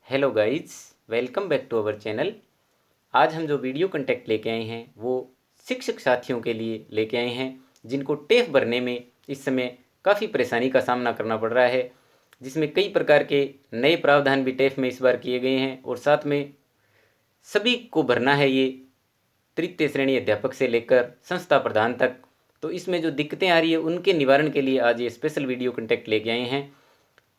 Hello guys, welcome back to our channel. आज हम जो वीडियो कंटेंट लेके आए हैं वो शिक्षक साथियों के लिए लेके आए हैं जिनको टेफ भरने में इस समय काफ़ी परेशानी का सामना करना पड़ रहा है, जिसमें कई प्रकार के नए प्रावधान भी टेफ में इस बार किए गए हैं और साथ में सभी को भरना है ये तृतीय श्रेणी अध्यापक से लेकर संस्था प्रधान तक। तो इसमें जो दिक्कतें आ रही है उनके निवारण के लिए आज ये स्पेशल वीडियो कंटेंट लेके आए हैं।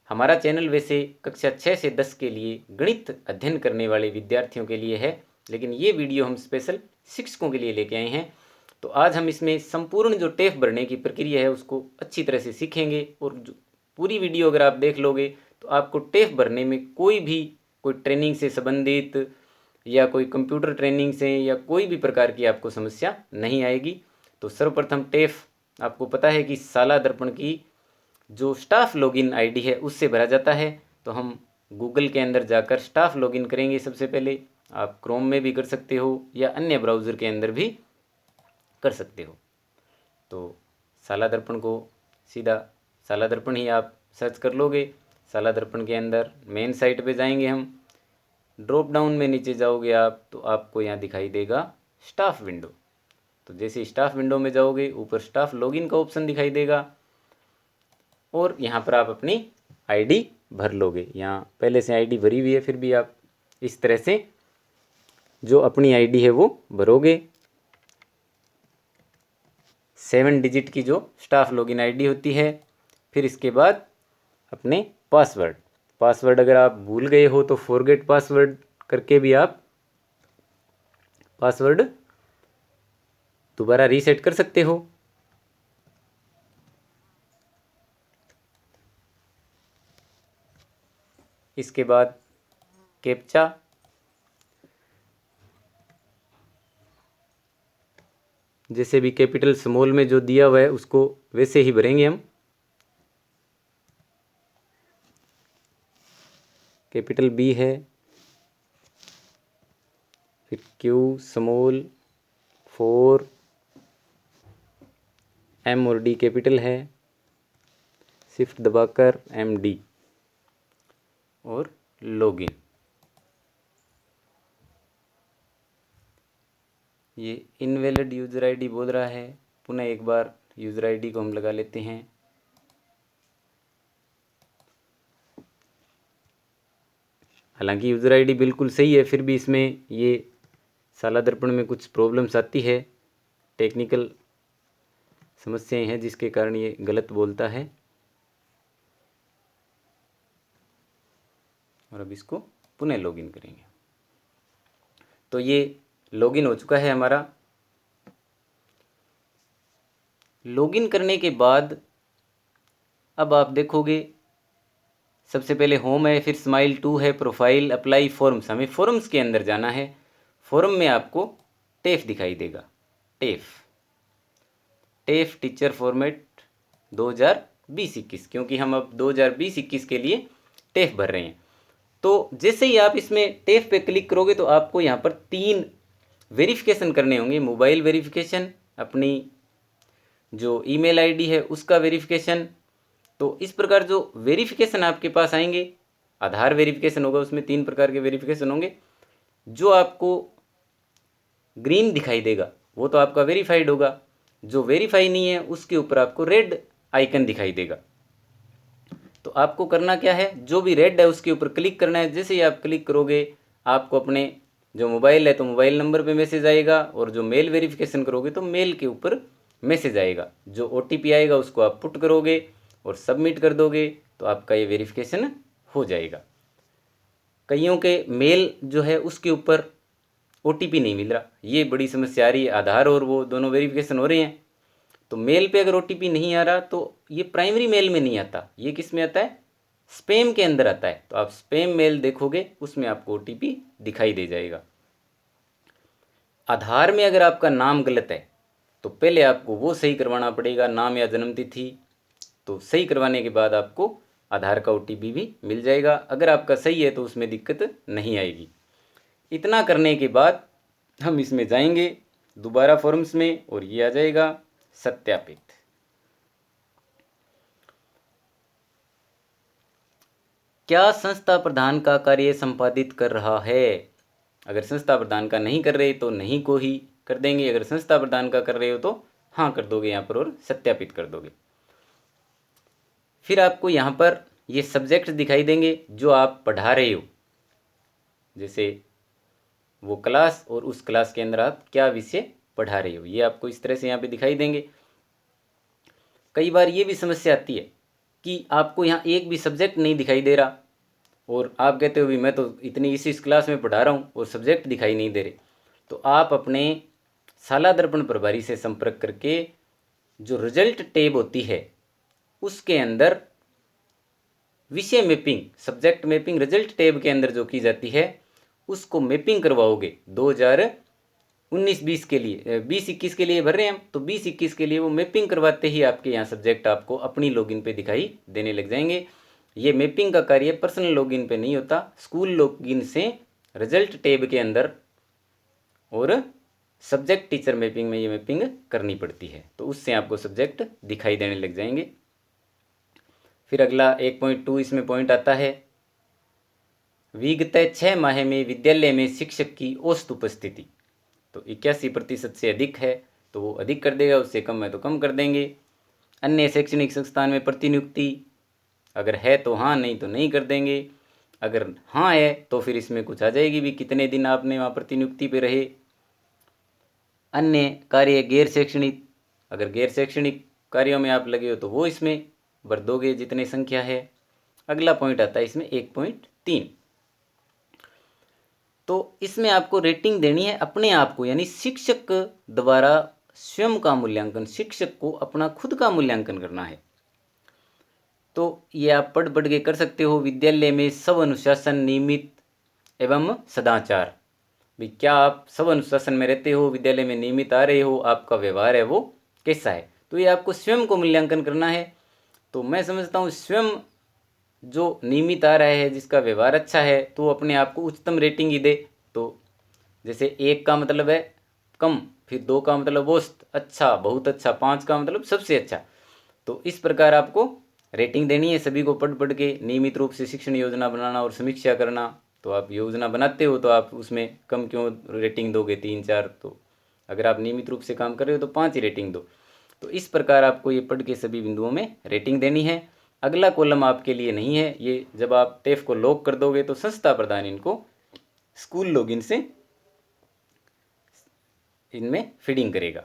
हमारा चैनल वैसे कक्षा 6 से 10 के लिए गणित अध्ययन करने वाले विद्यार्थियों के लिए है, लेकिन ये वीडियो हम स्पेशल शिक्षकों के लिए लेके आए हैं। तो आज हम इसमें संपूर्ण जो टेफ भरने की प्रक्रिया है उसको अच्छी तरह से सीखेंगे और जो पूरी वीडियो अगर आप देख लोगे तो आपको टेफ भरने में कोई ट्रेनिंग से संबंधित या कोई कंप्यूटर ट्रेनिंग से या कोई भी प्रकार की आपको समस्या नहीं आएगी। तो सर्वप्रथम टेफ आपको पता है कि शाला दर्पण की जो स्टाफ लॉगिन आईडी है उससे भरा जाता है। तो हम गूगल के अंदर जाकर स्टाफ लॉगिन करेंगे। सबसे पहले आप क्रोम में भी कर सकते हो या अन्य ब्राउज़र के अंदर भी कर सकते हो। तो शाला दर्पण को सीधा शाला दर्पण ही आप सर्च कर लोगे। शाला दर्पण के अंदर मेन साइट पे जाएंगे हम, ड्रॉप डाउन में नीचे जाओगे आप तो आपको यहाँ दिखाई देगा स्टाफ विंडो। तो जैसे स्टाफ विंडो में जाओगे ऊपर स्टाफ लॉगिन का ऑप्शन दिखाई देगा और यहाँ पर आप अपनी आईडी भर लोगे। यहाँ पहले से आईडी भरी हुई है, फिर भी आप इस तरह से जो अपनी आईडी है वो भरोगे। 7 डिजिट की जो स्टाफ लॉगिन आईडी होती है। फिर इसके बाद अपने पासवर्ड अगर आप भूल गए हो तो फॉरगेट पासवर्ड करके भी आप पासवर्ड दोबारा रीसेट कर सकते हो। इसके बाद कैप्चा, जैसे भी कैपिटल स्मॉल में जो दिया हुआ है उसको वैसे ही भरेंगे हम। कैपिटल बी है, फिर क्यू स्मॉल, 4, एम और डी कैपिटल है, शिफ्ट दबाकर MD और लॉगिन। ये इनवैलिड यूज़र आईडी बोल रहा है, पुनः एक बार यूज़र आईडी को हम लगा लेते हैं। हालांकि यूज़र आईडी बिल्कुल सही है, फिर भी इसमें ये शाला दर्पण में कुछ प्रॉब्लम्स आती है, टेक्निकल समस्याएं हैं जिसके कारण ये गलत बोलता है। और अब इसको पुनः लॉगिन करेंगे। तो ये लॉगिन हो चुका है हमारा। लॉगिन करने के बाद अब आप देखोगे सबसे पहले होम है, फिर स्माइल 2 है, प्रोफाइल, अप्लाई फॉर्म्स। हमें फॉर्म्स के अंदर जाना है। फॉर्म में आपको टेफ दिखाई देगा, टेफ टीचर फॉर्मेट 2020-21, क्योंकि हम अब 2020-21 के लिए टेफ भर रहे हैं। तो जैसे ही आप इसमें टेफ पे क्लिक करोगे तो आपको यहाँ पर 3 वेरिफिकेशन करने होंगे। मोबाइल वेरिफिकेशन, अपनी जो ईमेल आईडी है उसका वेरिफिकेशन। तो इस प्रकार जो वेरिफिकेशन आपके पास आएंगे, आधार वेरिफिकेशन होगा, उसमें 3 प्रकार के वेरिफिकेशन होंगे। जो आपको ग्रीन दिखाई देगा वो तो आपका वेरीफाइड होगा, जो वेरीफाई नहीं है उसके ऊपर आपको रेड आइकन दिखाई देगा। तो आपको करना क्या है, जो भी रेड है उसके ऊपर क्लिक करना है। जैसे ही आप क्लिक करोगे आपको अपने जो मोबाइल है तो मोबाइल नंबर पे मैसेज आएगा, और जो मेल वेरिफिकेशन करोगे तो मेल के ऊपर मैसेज आएगा। जो OTP आएगा उसको आप पुट करोगे और सबमिट कर दोगे तो आपका ये वेरिफिकेशन हो जाएगा। कईयों के मेल जो है उसके ऊपर OTP नहीं मिल रहा, ये बड़ी समस्या आ रही है। आधार और वो दोनों वेरिफिकेशन हो रहे हैं, तो मेल पे अगर OTP नहीं आ रहा तो ये प्राइमरी मेल में नहीं आता, ये किस में आता है, स्पैम के अंदर आता है। तो आप स्पैम मेल देखोगे उसमें आपको OTP दिखाई दे जाएगा। आधार में अगर आपका नाम गलत है तो पहले आपको वो सही करवाना पड़ेगा, नाम या जन्म तिथि। तो सही करवाने के बाद आपको आधार का OTP भी मिल जाएगा। अगर आपका सही है तो उसमें दिक्कत नहीं आएगी। इतना करने के बाद हम इसमें जाएंगे दोबारा फॉर्म्स में और ये आ जाएगा सत्यापित। क्या संस्था प्रधान का कार्य संपादित कर रहा है। अगर संस्था प्रधान का नहीं कर रहे तो नहीं को ही कर देंगे, अगर संस्था प्रधान का कर रहे हो तो हाँ कर दोगे यहाँ पर और सत्यापित कर दोगे। फिर आपको यहाँ पर ये सब्जेक्ट दिखाई देंगे जो आप पढ़ा रहे हो, जैसे वो क्लास और उस क्लास के अंदर आप क्या विषय पढ़ा रहे हो, ये आपको इस तरह से यहाँ पे दिखाई देंगे। कई बार ये भी समस्या आती है कि आपको यहाँ एक भी सब्जेक्ट नहीं दिखाई दे रहा और आप कहते हो भी मैं तो इतनी इस क्लास में पढ़ा रहा हूँ और सब्जेक्ट दिखाई नहीं दे रहे। तो आप अपने शाला दर्पण प्रभारी से संपर्क करके जो रिजल्ट टैब होती है उसके अंदर विषय mapping, subject mapping result tab के अंदर जो की जाती है उसको मैपिंग करवाओगे। 2019-20 के लिए 20-21 के लिए भर रहे हैं हम, तो 20-21 के लिए वो मैपिंग करवाते ही आपके यहाँ सब्जेक्ट आपको अपनी लॉगिन पे दिखाई देने लग जाएंगे। ये मैपिंग का कार्य पर्सनल लॉगिन पे नहीं होता, स्कूल लॉगिन से रिजल्ट टैब के अंदर और सब्जेक्ट टीचर मैपिंग में ये मैपिंग करनी पड़ती है, तो उससे आपको सब्जेक्ट दिखाई देने लग जाएंगे। फिर अगला 1.2 इसमें पॉइंट आता है, विगत 6 माह में विद्यालय में शिक्षक की औसत उपस्थिति। तो 81% से अधिक है तो वो अधिक कर देगा, उससे कम है तो कम कर देंगे। अन्य शैक्षणिक संस्थान में प्रतिनियुक्ति अगर है तो हाँ, नहीं तो नहीं कर देंगे। अगर हाँ है तो फिर इसमें कुछ आ जाएगी भी कितने दिन आपने वहाँ प्रतिनियुक्ति पे रहे। अन्य कार्य गैर शैक्षणिक, अगर गैर शैक्षणिक कार्यों में आप लगे हो तो वो इसमें भर दोगे जितने संख्या है। अगला पॉइंट आता है इसमें 1.3, तो इसमें आपको रेटिंग देनी है अपने आप को, यानी शिक्षक द्वारा स्वयं का मूल्यांकन, शिक्षक को अपना खुद का मूल्यांकन करना है। तो ये आप पढ़ पढ़ के कर सकते हो। विद्यालय में सब अनुशासन, नियमित एवं सदाचार, भी क्या आप सब अनुशासन में रहते हो, विद्यालय में नियमित आ रहे हो, आपका व्यवहार है वो कैसा है, तो ये आपको स्वयं को मूल्यांकन करना है। तो मैं समझता हूँ स्वयं जो नियमित आ रहा है, जिसका व्यवहार अच्छा है, तो अपने आप को उच्चतम रेटिंग ही दे। तो जैसे 1 का मतलब है कम, फिर 2 का मतलब औसत, अच्छा, बहुत अच्छा, 5 का मतलब सबसे अच्छा। तो इस प्रकार आपको रेटिंग देनी है सभी को पढ़ पढ़ के। नियमित रूप से शिक्षण योजना बनाना और समीक्षा करना, तो आप योजना बनाते हो तो आप उसमें कम क्यों रेटिंग दोगे, 3-4, तो अगर आप नियमित रूप से काम कर रहे हो तो 5 ही रेटिंग दो। तो इस प्रकार आपको ये पढ़ के सभी बिंदुओं में रेटिंग देनी है। अगला कॉलम आपके लिए नहीं है, ये जब आप टेफ को लॉक कर दोगे तो संस्था प्रधान इनको स्कूल लॉगिन से इनमें फीडिंग करेगा।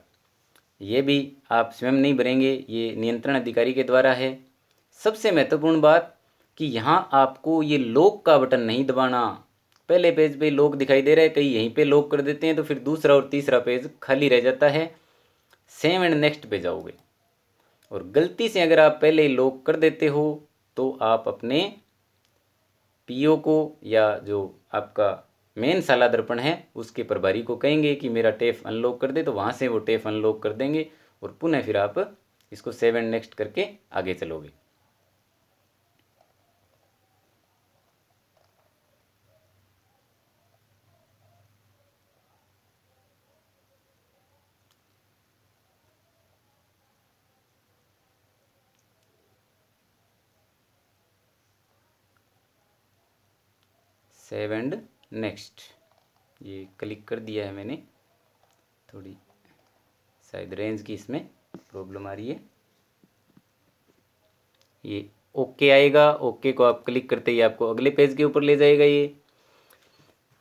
ये भी आप स्वयं नहीं भरेंगे, ये नियंत्रण अधिकारी के द्वारा है। सबसे महत्वपूर्ण बात कि यहाँ आपको ये लॉक का बटन नहीं दबाना। पहले पेज पे लॉक दिखाई दे रहा है, कई यहीं पे लॉक कर देते हैं तो फिर दूसरा और तीसरा पेज खाली रह जाता है। सेव एंड नेक्स्ट पे जाओगे और गलती से अगर आप पहले लॉक कर देते हो तो आप अपने पीओ को या जो आपका मेन शाला दर्पण है उसके प्रभारी को कहेंगे कि मेरा टेफ अनलॉक कर दे, तो वहाँ से वो टेफ अनलॉक कर देंगे और पुनः फिर आप इसको सेव एंड नेक्स्ट करके आगे चलोगे। सेव एंड नेक्स्ट ये क्लिक कर दिया है मैंने, थोड़ी शायद रेंज की इसमें प्रॉब्लम आ रही है। ये ओके आएगा, ओके को आप क्लिक करते ही आपको अगले पेज के ऊपर ले जाएगा ये।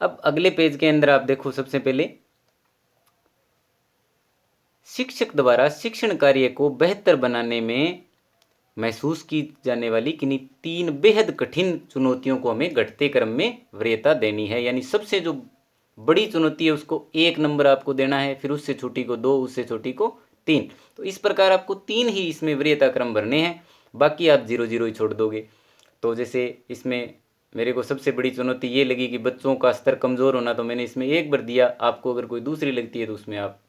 अब अगले पेज के अंदर आप देखो, सबसे पहले शिक्षक द्वारा शिक्षण कार्य को बेहतर बनाने में महसूस की जाने वाली किन्हीं 3 बेहद कठिन चुनौतियों को हमें घटते क्रम में वरीयता देनी है। यानी सबसे जो बड़ी चुनौती है उसको 1 नंबर आपको देना है, फिर उससे छोटी को 2, उससे छोटी को 3। तो इस प्रकार आपको 3 ही इसमें वरीयता क्रम भरने हैं, बाकी आप 0-0 ही छोड़ दोगे। तो जैसे इसमें मेरे को सबसे बड़ी चुनौती ये लगी कि बच्चों का स्तर कमज़ोर होना, तो मैंने इसमें 1 भर दिया। आपको अगर कोई दूसरी लगती है तो उसमें आप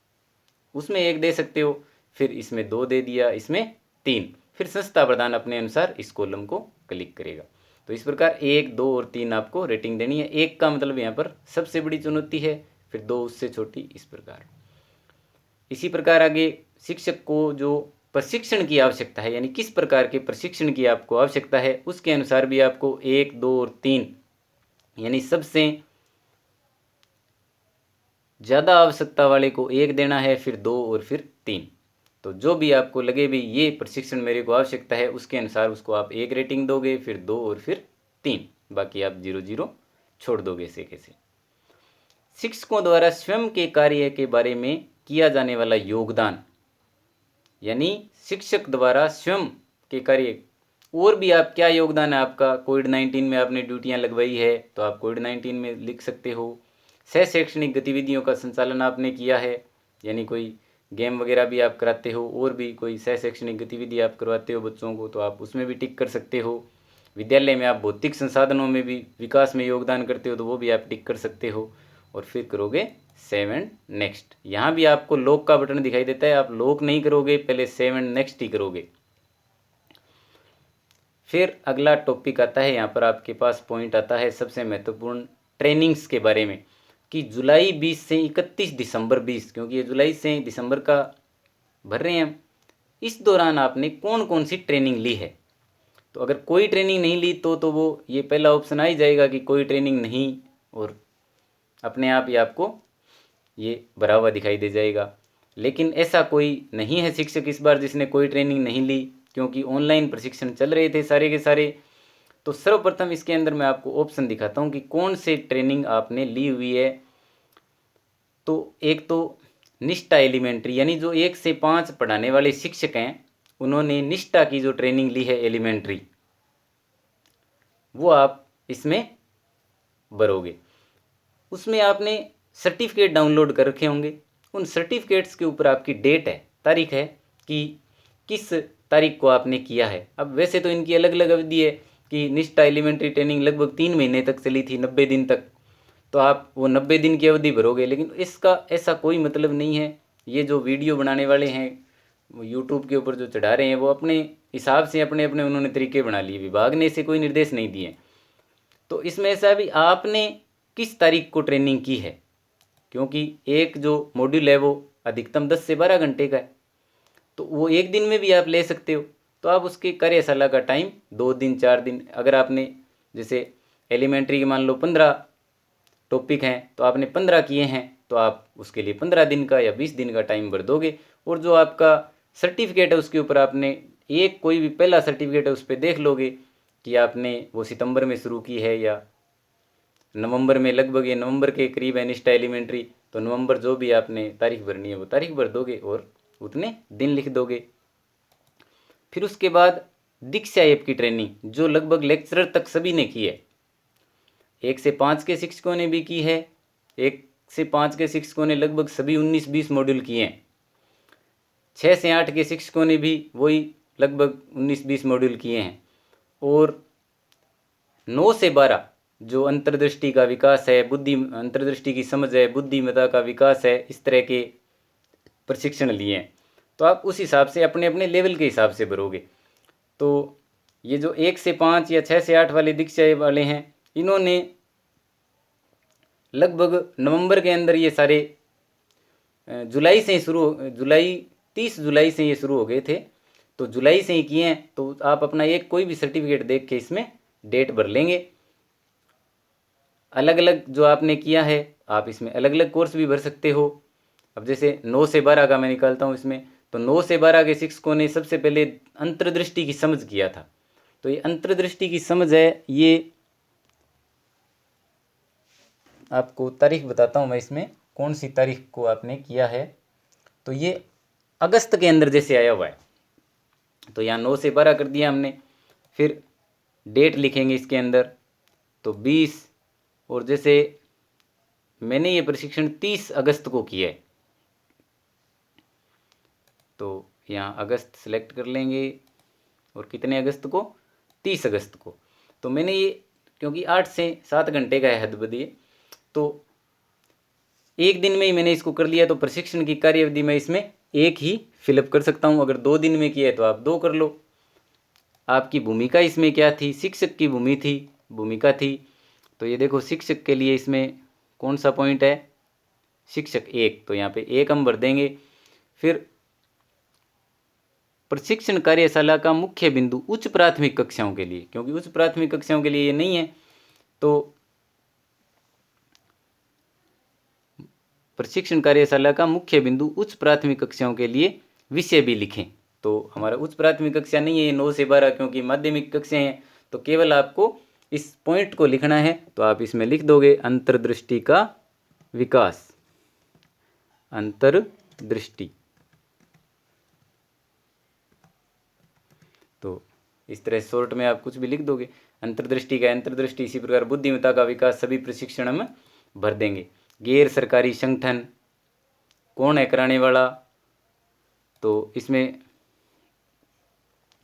उसमें 1 दे सकते हो, फिर इसमें 2 दे दिया, इसमें 3, फिर संस्था प्रधान अपने अनुसार इस कॉलम को क्लिक करेगा। तो इस प्रकार 1, 2 और 3 आपको रेटिंग देनी है। 1 का मतलब यहाँ पर सबसे बड़ी चुनौती है, फिर 2 उससे छोटी, इस प्रकार। इसी प्रकार आगे शिक्षक को जो प्रशिक्षण की आवश्यकता है, यानी किस प्रकार के प्रशिक्षण की आपको आवश्यकता है, उसके अनुसार भी आपको 1, 2 और 3, यानी सबसे ज़्यादा आवश्यकता वाले को 1 देना है, फिर 2 और फिर 3। तो जो भी आपको लगे भी ये प्रशिक्षण मेरे को आवश्यकता है, उसके अनुसार उसको आप 1 रेटिंग दोगे, फिर 2 और फिर 3, बाकी आप 0 0 छोड़ दोगे। ऐसे कैसे शिक्षकों द्वारा स्वयं के कार्य के बारे में किया जाने वाला योगदान, यानी शिक्षक द्वारा स्वयं के कार्य, और भी आप क्या योगदान है आपका, कोविड-19 में आपने ड्यूटियां लगवाई है तो आप कोविड-19 में लिख सकते हो। सह शैक्षणिक गतिविधियों का संचालन आपने किया है, यानी कोई गेम वगैरह भी आप कराते हो, और भी कोई सह शैक्षणिक गतिविधि आप करवाते हो बच्चों को, तो आप उसमें भी टिक कर सकते हो। विद्यालय में आप भौतिक संसाधनों में भी विकास में योगदान करते हो, तो वो भी आप टिक कर सकते हो। और फिर करोगे सेव एंड नेक्स्ट। यहाँ भी आपको लॉक का बटन दिखाई देता है, आप लॉक नहीं करोगे, पहले सेव एंड नेक्स्ट ही करोगे। फिर अगला टॉपिक आता है, यहाँ पर आपके पास पॉइंट आता है सबसे महत्वपूर्ण, ट्रेनिंग्स के बारे में, कि जुलाई 20 से 31 दिसंबर 20, क्योंकि ये जुलाई से दिसंबर का भर रहे हैं हम, इस दौरान आपने कौन कौन सी ट्रेनिंग ली है। तो अगर कोई ट्रेनिंग नहीं ली तो वो ये पहला ऑप्शन आ ही जाएगा कि कोई ट्रेनिंग नहीं, और अपने आप ही आपको ये भरा हुआ दिखाई दे जाएगा। लेकिन ऐसा कोई नहीं है शिक्षक इस बार जिसने कोई ट्रेनिंग नहीं ली, क्योंकि ऑनलाइन प्रशिक्षण चल रहे थे सारे के सारे। तो सर्वप्रथम इसके अंदर मैं आपको ऑप्शन दिखाता हूँ कि कौन से ट्रेनिंग आपने ली हुई है। तो एक तो निष्ठा एलिमेंट्री, यानी जो 1 से 5 पढ़ाने वाले शिक्षक हैं, उन्होंने निष्ठा की जो ट्रेनिंग ली है एलिमेंट्री, वो आप इसमें भरोगे। उसमें आपने सर्टिफिकेट डाउनलोड कर रखे होंगे, उन सर्टिफिकेट्स के ऊपर आपकी डेट है, तारीख है कि किस तारीख को आपने किया है। अब वैसे तो इनकी अलग अलग अवधि है, कि निष्ठा एलिमेंट्री ट्रेनिंग लगभग 3 महीने तक चली थी, 90 दिन तक, तो आप वो 90 दिन की अवधि भरोगे। लेकिन इसका ऐसा कोई मतलब नहीं है। ये जो वीडियो बनाने वाले हैं, वो यूट्यूब के ऊपर जो चढ़ा रहे हैं, वो अपने हिसाब से अपने अपने उन्होंने तरीके बना लिए, विभाग ने इसे कोई निर्देश नहीं दिए। तो इसमें ऐसा भी आपने किस तारीख को ट्रेनिंग की है, क्योंकि एक जो मॉड्यूल है वो अधिकतम 10 से 12 घंटे का है, तो वो एक दिन में भी आप ले सकते हो। तो आप उसके कार्यशाला का टाइम 2 दिन 4 दिन, अगर आपने जैसे एलिमेंट्री के मान लो 15 टॉपिक हैं, तो आपने 15 किए हैं, तो आप उसके लिए 15 दिन का या 20 दिन का टाइम भर दोगे। और जो आपका सर्टिफिकेट है उसके ऊपर आपने एक कोई भी पहला सर्टिफिकेट है उस पर देख लोगे कि आपने वो सितंबर में शुरू की है या नवंबर में, लगभग ये नवंबर के करीब है निष्ठा एलिमेंट्री, तो नवंबर जो भी आपने तारीख भरनी है वो तारीख भर दोगे और उतने दिन लिख दोगे। फिर उसके बाद दीक्षा ऐप की ट्रेनिंग, जो लगभग लेक्चरर तक सभी ने की है, 1 से 5 के शिक्षकों ने भी की है, 1 से 5 के शिक्षकों ने लगभग सभी 19-20 मॉड्यूल किए हैं, 6 से 8 के शिक्षकों ने भी वही लगभग 19-20 मॉड्यूल किए हैं, और 9 से 12 जो अंतर्दृष्टि का विकास है, बुद्धि अंतर्दृष्टि की समझ है, बुद्धिमत्ता का विकास है, इस तरह के प्रशिक्षण लिए हैं। तो आप उस हिसाब से अपने अपने लेवल के हिसाब से भरोगे। तो ये जो 1 से 5 या 6 से 8 वाले दीक्षा वाले हैं, इन्होंने लगभग नवंबर के अंदर ये सारे जुलाई से ही शुरू, 30 जुलाई से ये शुरू हो गए थे, तो जुलाई से ही किए हैं। तो आप अपना एक कोई भी सर्टिफिकेट देख के इसमें डेट भर लेंगे। अलग अलग जो आपने किया है, आप इसमें अलग अलग कोर्स भी भर सकते हो। अब जैसे 9 से 12 का मैं निकालता हूँ इसमें, तो 9 से 12 के शिक्षकों ने सबसे पहले अंतर्दृष्टि की समझ किया था। तो ये अंतर्दृष्टि की समझ है, ये आपको तारीख बताता हूँ मैं इसमें कौन सी तारीख को आपने किया है। तो ये अगस्त के अंदर जैसे आया हुआ है, तो यहाँ 9 से 12 कर दिया हमने। फिर डेट लिखेंगे इसके अंदर, तो 20, और जैसे मैंने ये प्रशिक्षण 30 अगस्त को किया है, तो यहाँ अगस्त सेलेक्ट कर लेंगे, और कितने अगस्त को, 30 अगस्त को। तो मैंने ये, क्योंकि 8 से 7 घंटे का है हद, तो एक दिन में ही मैंने इसको कर लिया। तो प्रशिक्षण की कार्य अवधि मैं इसमें एक ही फिलअप कर सकता हूँ। अगर 2 दिन में किया है तो आप 2 कर लो। आपकी भूमिका इसमें क्या थी, शिक्षक की भूमिका थी। तो ये देखो शिक्षक के लिए इसमें कौन सा पॉइंट है, शिक्षक 1, तो यहाँ पे 1 हम भर देंगे। फिर प्रशिक्षण कार्यशाला का मुख्य बिंदु उच्च प्राथमिक कक्षाओं के लिए, क्योंकि उच्च प्राथमिक कक्षाओं के लिए ये नहीं है, तो प्रशिक्षण कार्यशाला का मुख्य बिंदु उच्च प्राथमिक कक्षाओं के लिए विषय भी लिखें। तो हमारा उच्च प्राथमिक कक्षा नहीं है 9 से 12, क्योंकि माध्यमिक कक्षाएं हैं, तो केवल आपको इस पॉइंट को लिखना है। तो आप इसमें लिख दोगे अंतर्दृष्टि का विकास, अंतर्दृष्टि। तो इस तरह शॉर्ट में आप कुछ भी लिख दोगे, अंतर्दृष्टि का अंतर्दृष्टि। इसी प्रकार बुद्धिमत्ता का विकास सभी प्रशिक्षण में भर देंगे। गैर सरकारी संगठन कौन है कराने वाला, तो इसमें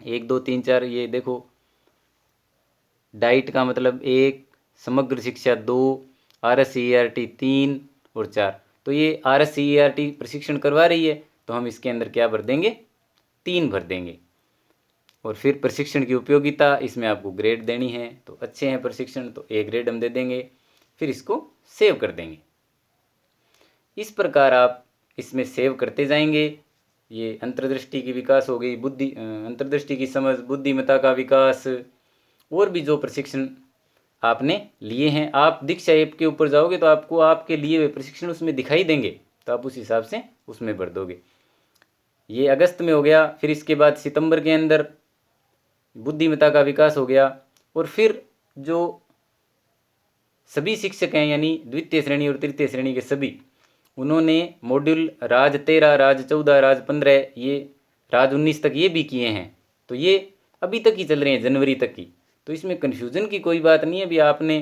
1 2 3 4 ये देखो, डाइट का मतलब 1, समग्र शिक्षा 2, RSCERT 3 और 4। तो ये RSCERT प्रशिक्षण करवा रही है, तो हम इसके अंदर क्या भर देंगे, 3 भर देंगे। और फिर प्रशिक्षण की उपयोगिता, इसमें आपको ग्रेड देनी है, तो अच्छे हैं प्रशिक्षण तो A ग्रेड हम दे देंगे, फिर इसको सेव कर देंगे। इस प्रकार आप इसमें सेव करते जाएंगे। ये अंतर्दृष्टि की विकास हो गई, अंतर्दृष्टि की समझ, बुद्धिमत्ता का विकास, और भी जो प्रशिक्षण आपने लिए हैं। आप दीक्षा ऐप के ऊपर जाओगे तो आपको आपके लिए हुए प्रशिक्षण उसमें दिखाई देंगे, तो आप उस हिसाब से उसमें भर दोगे। ये अगस्त में हो गया, फिर इसके बाद सितंबर के अंदर बुद्धिमत्ता का विकास हो गया। और फिर जो सभी शिक्षक हैं, यानी द्वितीय श्रेणी और तृतीय श्रेणी के सभी, उन्होंने मॉड्यूल राज 13, राज 14, राज 15, ये राज 19 तक ये भी किए हैं। तो ये अभी तक ही चल रहे हैं, जनवरी तक की। तो इसमें कन्फ्यूज़न की कोई बात नहीं है। अभी आपने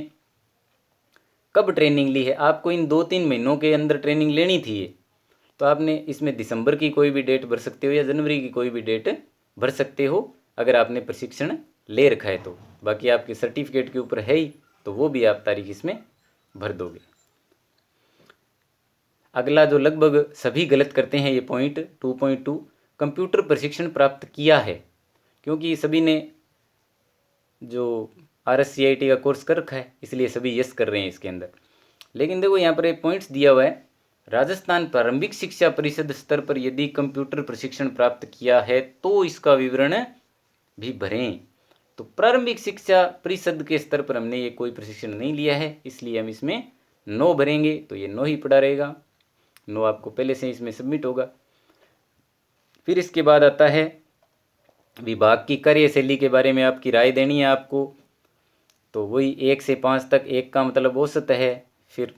कब ट्रेनिंग ली है, आपको इन 2-3 महीनों के अंदर ट्रेनिंग लेनी थी ये, तो आपने इसमें दिसंबर की कोई भी डेट भर सकते हो या जनवरी की कोई भी डेट भर सकते हो, अगर आपने प्रशिक्षण ले रखा है तो। बाकी आपके सर्टिफिकेट के ऊपर है ही, तो वो भी आप तारीख इसमें भर दोगे। अगला जो लगभग सभी गलत करते हैं, ये पॉइंट 2.2, कंप्यूटर प्रशिक्षण प्राप्त किया है, क्योंकि सभी ने जो RSCIT का कोर्स कर रखा है, इसलिए सभी यस कर रहे हैं इसके अंदर। लेकिन देखो यहाँ पर एक पॉइंट्स दिया हुआ है, राजस्थान प्रारंभिक शिक्षा परिषद स्तर पर यदि कंप्यूटर प्रशिक्षण प्राप्त किया है तो इसका विवरण भी भरें। तो प्रारंभिक शिक्षा परिषद के स्तर पर हमने ये कोई प्रशिक्षण नहीं लिया है, इसलिए हम इसमें 9 भरेंगे। तो ये 9 ही पड़ा रहेगा, 9 आपको पहले से इसमें सबमिट होगा। फिर इसके बाद आता है विभाग की कार्यशैली के बारे में आपकी राय देनी है आपको। तो वही 1 से 5 तक, 1 का मतलब औसत है, फिर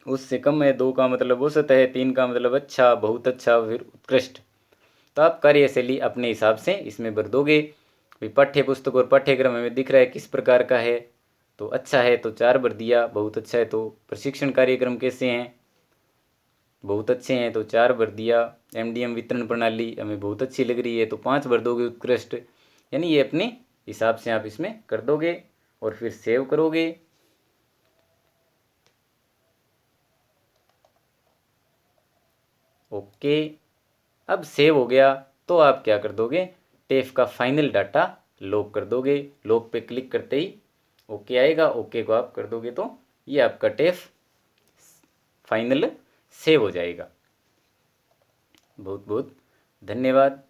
उससे कम है, 2 का मतलब औसत है, 3 का मतलब अच्छा, बहुत अच्छा, फिर उत्कृष्ट। तो आप कार्यशैली अपने हिसाब से इसमें भर दोगे। पाठ्य पुस्तक और पाठ्यक्रम हमें दिख रहा है किस प्रकार का है, तो अच्छा है तो 4 भर दिया, बहुत अच्छा है तो प्रशिक्षण कार्यक्रम कैसे हैं, बहुत अच्छे हैं तो 4 भर दिया। MDM वितरण प्रणाली हमें बहुत अच्छी लग रही है तो 5 भर दोगे, उत्कृष्ट। यानी ये अपने हिसाब से आप इसमें कर दोगे और फिर सेव करोगे। ओके, अब सेव हो गया तो आप क्या कर दोगे, टेफ का फाइनल डाटा लॉक कर दोगे। लॉक पे क्लिक करते ही ओके आएगा, ओके को आप कर दोगे तो ये आपका टेफ फाइनल सेव हो जाएगा। बहुत बहुत धन्यवाद।